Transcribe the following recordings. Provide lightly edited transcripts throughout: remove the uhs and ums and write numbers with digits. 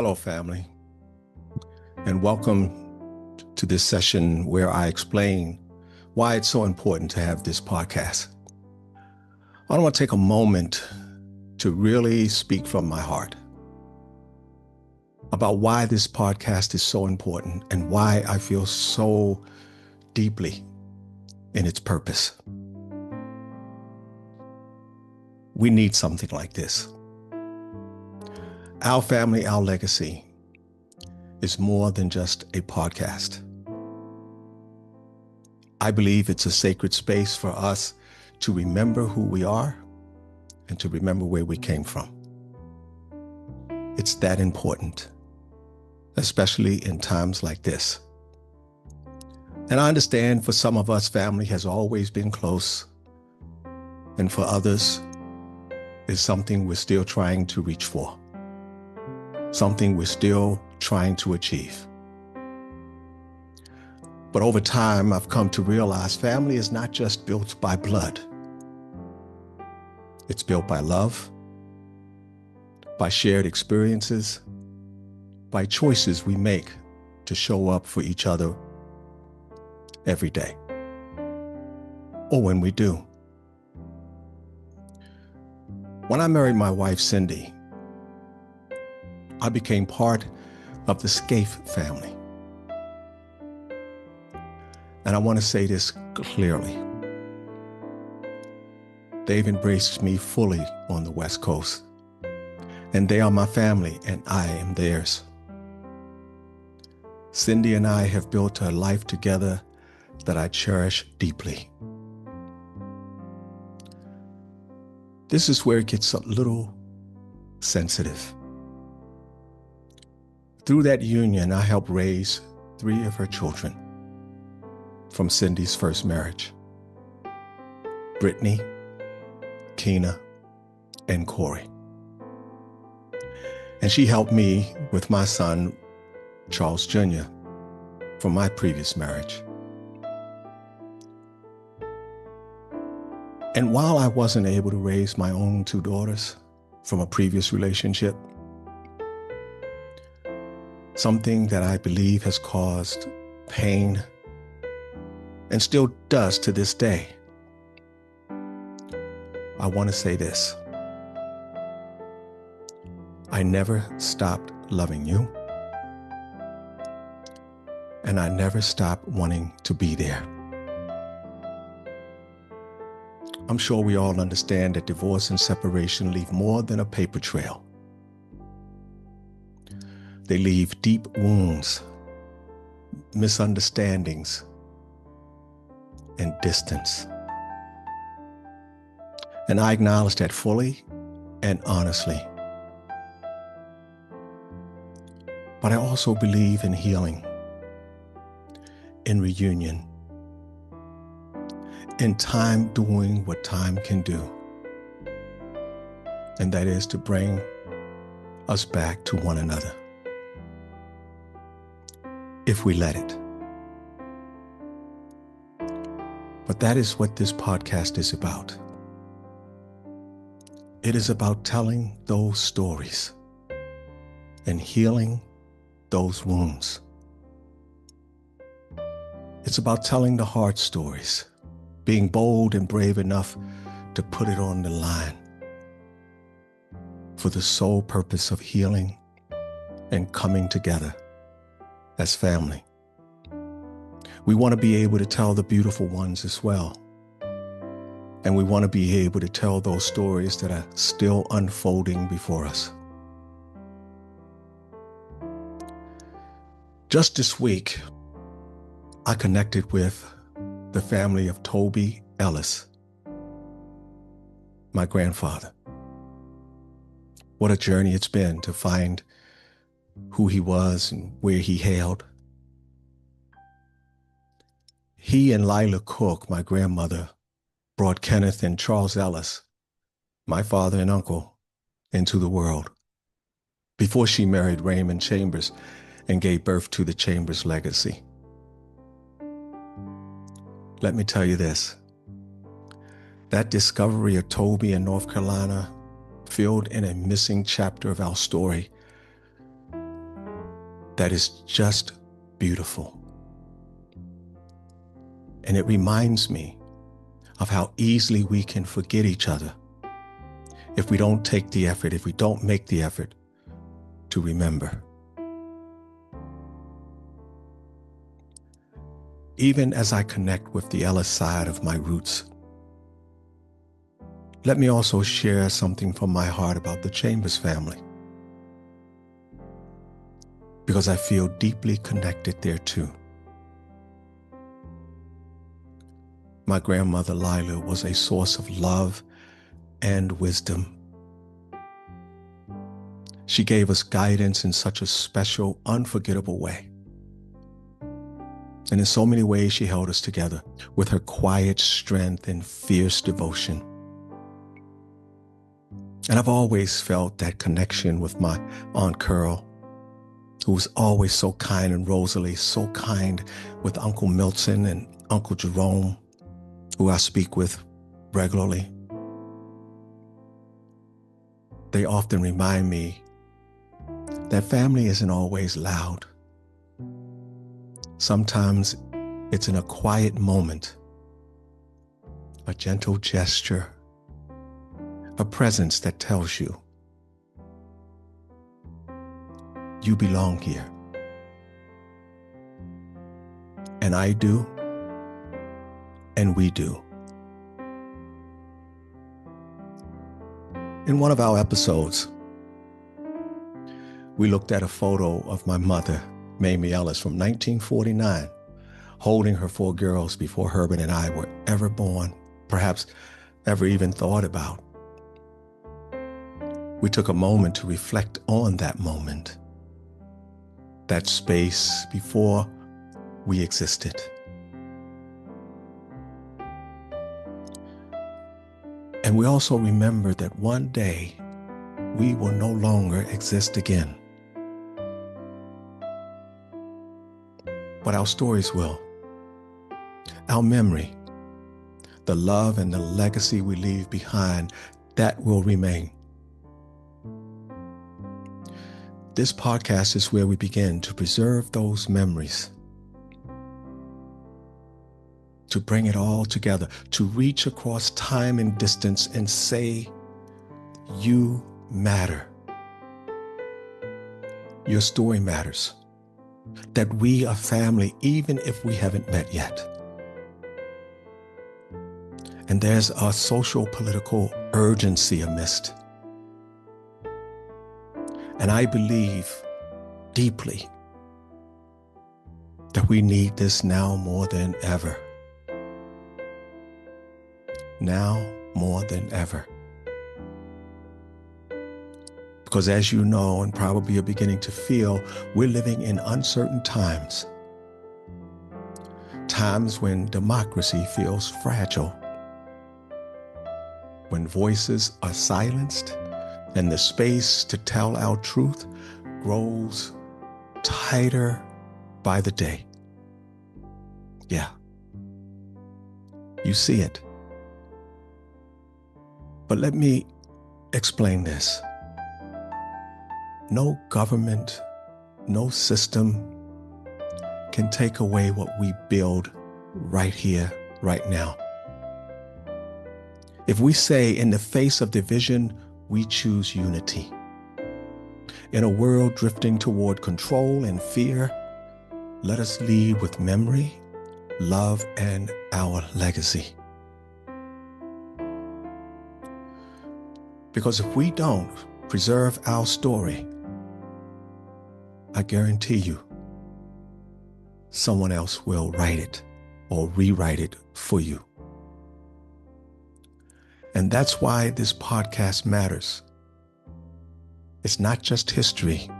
Hello, family, and welcome to this session where I explain why it's so important to have this podcast. I want to take a moment to really speak from my heart about why this podcast is so important and why I feel so deeply in its purpose. We need something like this. Our Family, Our Legacy is more than just a podcast. I believe it's a sacred space for us to remember who we are and to remember where we came from. It's that important, especially in times like this. And I understand for some of us, family has always been close, and for others, it's something we're still trying to reach for, something we're still trying to achieve. But over time, I've come to realize family is not just built by blood. It's built by love, by shared experiences, by choices we make to show up for each other every day, or when we do. When I married my wife, Cindy, I became part of the Scaife family. And I want to say this clearly. They've embraced me fully on the West Coast, and they are my family, and I am theirs. Cindy and I have built a life together that I cherish deeply. This is where it gets a little sensitive. Through that union, I helped raise 3 of her children from Cindy's first marriage: Brittany, Keena, and Corey. And she helped me with my son, Charles Jr., from my previous marriage. And while I wasn't able to raise my own 2 daughters from a previous relationship, something that I believe has caused pain and still does to this day, I want to say this. I never stopped loving you, and I never stopped wanting to be there. I'm sure we all understand that divorce and separation leave more than a paper trail. They leave deep wounds, misunderstandings, and distance. And I acknowledge that fully and honestly. But I also believe in healing, in reunion, in time doing what time can do. And that is to bring us back to one another, if we let it. But that is what this podcast is about. It is about telling those stories and healing those wounds. It's about telling the hard stories, being bold and brave enough to put it on the line for the sole purpose of healing and coming together as family. We want to be able to tell the beautiful ones as well. And we want to be able to tell those stories that are still unfolding before us. Just this week, I connected with the family of Toby Ellis, my grandfather. What a journey it's been to find who he was and where he hailed. He and Lila Cook, my grandmother, brought Kenneth and Charles Ellis, my father and uncle, into the world before she married Raymond Chambers and gave birth to the Chambers legacy. Let me tell you this. That discovery of Toby in North Carolina filled in a missing chapter of our story that is just beautiful. And it reminds me of how easily we can forget each other if we don't take the effort, if we don't make the effort to remember. Even as I connect with the Ellis side of my roots, let me also share something from my heart about the Chambers family, because I feel deeply connected there too. My grandmother Lila was a source of love and wisdom. She gave us guidance in such a special, unforgettable way. And in so many ways, she held us together with her quiet strength and fierce devotion. And I've always felt that connection with my Aunt Curl, who was always so kind, and Rosalie, so kind with Uncle Milton and Uncle Jerome, who I speak with regularly. They often remind me that family isn't always loud. Sometimes it's in a quiet moment, a gentle gesture, a presence that tells you, you belong here. And I do, and we do. In one of our episodes, we looked at a photo of my mother, Mamie Ellis, from 1949, holding her 4 girls before Herbert and I were ever born, perhaps ever even thought about. We took a moment to reflect on that moment, that space before we existed. And we also remember that one day we will no longer exist again. But our stories will. Our memory, the love and the legacy we leave behind, that will remain. This podcast is where we begin to preserve those memories, to bring it all together, to reach across time and distance and say, you matter. Your story matters. That we are family, even if we haven't met yet. And there's a social political urgency amidst. And I believe deeply that we need this now more than ever. Now more than ever. Because as you know, and probably you're beginning to feel, we're living in uncertain times. Times when democracy feels fragile. When voices are silenced and the space to tell our truth grows tighter by the day. Yeah. You see it. But let me explain this. No government, no system can take away what we build right here, right now. If we say in the face of division, we choose unity. In a world drifting toward control and fear, let us lead with memory, love, and our legacy. Because if we don't preserve our story, I guarantee you, someone else will write it or rewrite it for you. And that's why this podcast matters. It's not just history.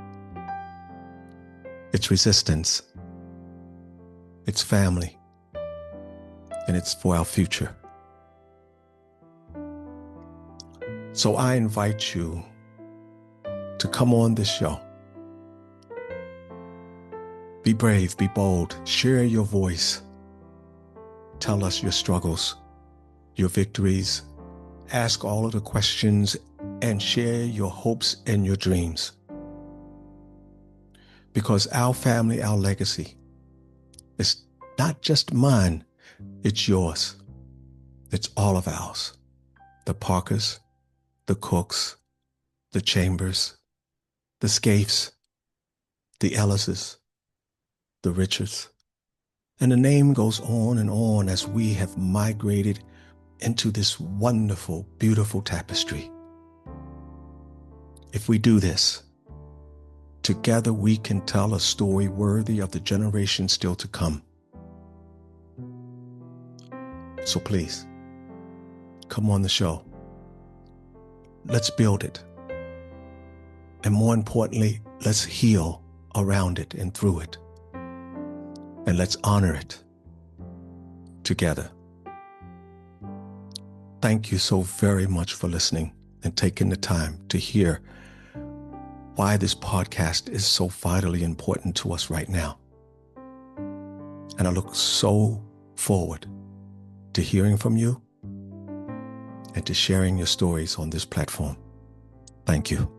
It's resistance. It's family. And it's for our future. So I invite you to come on this show. Be brave, be bold, share your voice. Tell us your struggles, your victories. Ask all of the questions and share your hopes and your dreams. because our family, our legacy, is not just mine, it's yours. It's all of ours. The Parkers, the Cooks, the Chambers, the Scaife, the Ellises, the Richards. And the name goes on as we have migrated into this wonderful, beautiful tapestry. If we do this, together we can tell a story worthy of the generations still to come. So please, come on the show. Let's build it. And more importantly, let's heal around it and through it. And let's honor it together. Thank you so very much for listening and taking the time to hear why this podcast is so vitally important to us right now. And I look so forward to hearing from you and to sharing your stories on this platform. Thank you.